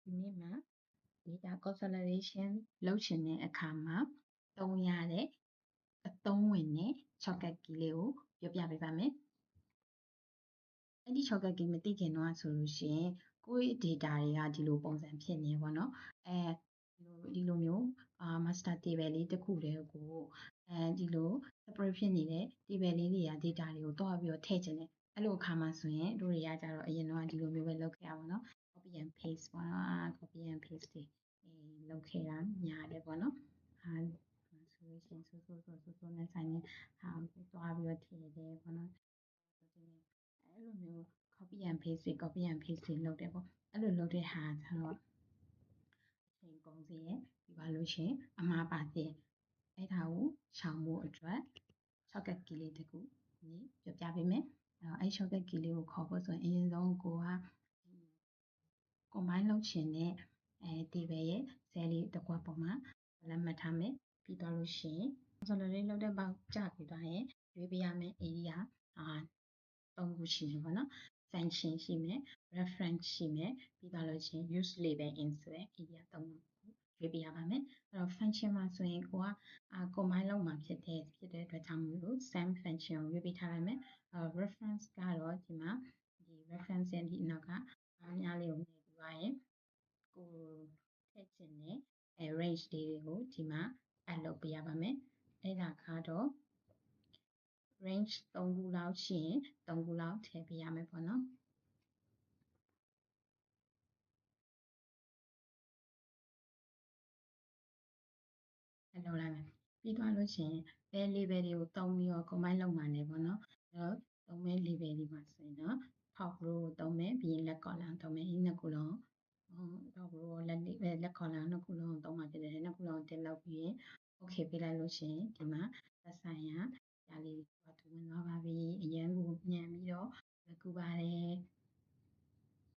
ဒီနေ့မှာ data consolidation လုပ်ချင်တဲ့အခါမှာသုံးရတဲ့အသုံးဝင်တဲ့ shortcut key လေးကိုပြောပြပေးပါမယ်။အဲ့ဒီ shortcut key မသိခင်တော့ဆိုလို့ရှိရင်ကိုယ့် data တွေကဒီလိုပုံစံဖြစ်နေပေါ့နော်။ဒီလိုမျိုး master table လေးတစ်ခုတည်းကိုဒီလို separate ဖြစ်နေတဲ့ table လေးတွေက data တွေကိုတွားပြီးတော့ထည့်ချင်တယ်။အဲ့လိုအခါမှာဆိုရင်တို့တွေကကြတော့အရင်တော့ဒီလိုမျိုးပဲလုပ်ခဲ့ရပါတော့။ copy and paste ပေါ့နော်။ copy and paste တွေလုပ်ခဲ့တာများတယ်ပေါ့နော်။ဆိုလို့ရှိရင်ဆိုနဲ့ဆိုင်တဲ့ဟာကိုတွားပြီးတော့ထည့်တယ်ပေါ့နော်။အဲ့လိုမျိုး copy and paste တွေလုပ်တယ်ပေါ့။အဲ့လိုလုပ်တဲ့ဟာကျတော့အချိန်ကုန်စေရပြီးပါလို့ရှိရင်အမှားပါစေအဲ့ဒါကိုရှောင်ဖို့အတွက် shortcut key လေးတစ်ခုပြောပြပေးမယ်။အဲ့ shortcut key လေးကိုခေါ်ဖို့ဆိုရင်အရင်ဆုံးကိုက combine လုပ်ချင်တဲ့table ရဲ့ cell လေးတစ်ခုပေါ်မှာလက်မှတ်ထားမယ်။ပြီးသွားလို့ရှိရင် consolidate လုပ်တဲ့ဘောက်ကျပြီးသွားရင်ရွေးပေးရမယ့် area 3ခုရှိမယ်ပေါ့နော်။ function ရှိမယ် reference ရှိမယ်ပြီးသွားလို့ရှိရင် use label in ဆိုတဲ့ area 3ခုရွေးပေးရပါမယ်။အဲ့တော့ function မှာဆိုရင်ကိုကcombine လုပ်မှာဖြစ်တဲ့အတွက်ကြောင့်မို့လို့ sum function ကိုရွေးပေးထားလိုက်မယ်။ reference ကတော့ဒီမှာဒီ reference ရဲ့ဒီနောက်ကများလေးကိုနှိပ်ပြီးသွားရင်ကိုထည့်ချင်တဲ့range လေးတွေကိုဒီမှာ add လုပ်ပေးရပါမယ်။အဲ့ဒါကတော့ range 3ခုလောက်ရှိရင်3ခုလောက်ထည့်ပေးရမယ်ပေါ့နော်။အဲ့လိုလိုက်မယ်ပြီးသွားလို့ရှိရင်ဘယ် label တွေကိုသုံးပြီးတော့ combine လုပ်မှာလဲပေါ့နော်။အဲ့တော့သုံးမဲ့ label တွေမှာဆိုရင်တော့ top row ကိုသုံးမယ်ပြီးရင် left column သုံးမယ်ဒီနှစ်ခုလုံးtop row လက် column နှစ်ခုလုံးကိုသုံးမှာဖြစ်တယ်နှစ်ခုလုံးတစ်လုပ်ပြီးရင် okay ပေးလိုက်လို့ရှိရင်ဒီမှာသက်ဆိုင်ရာဒါလေးတွေဝင်သွားပါပြီအရင်ကိုညံပြီးတော့ကူပါတယ်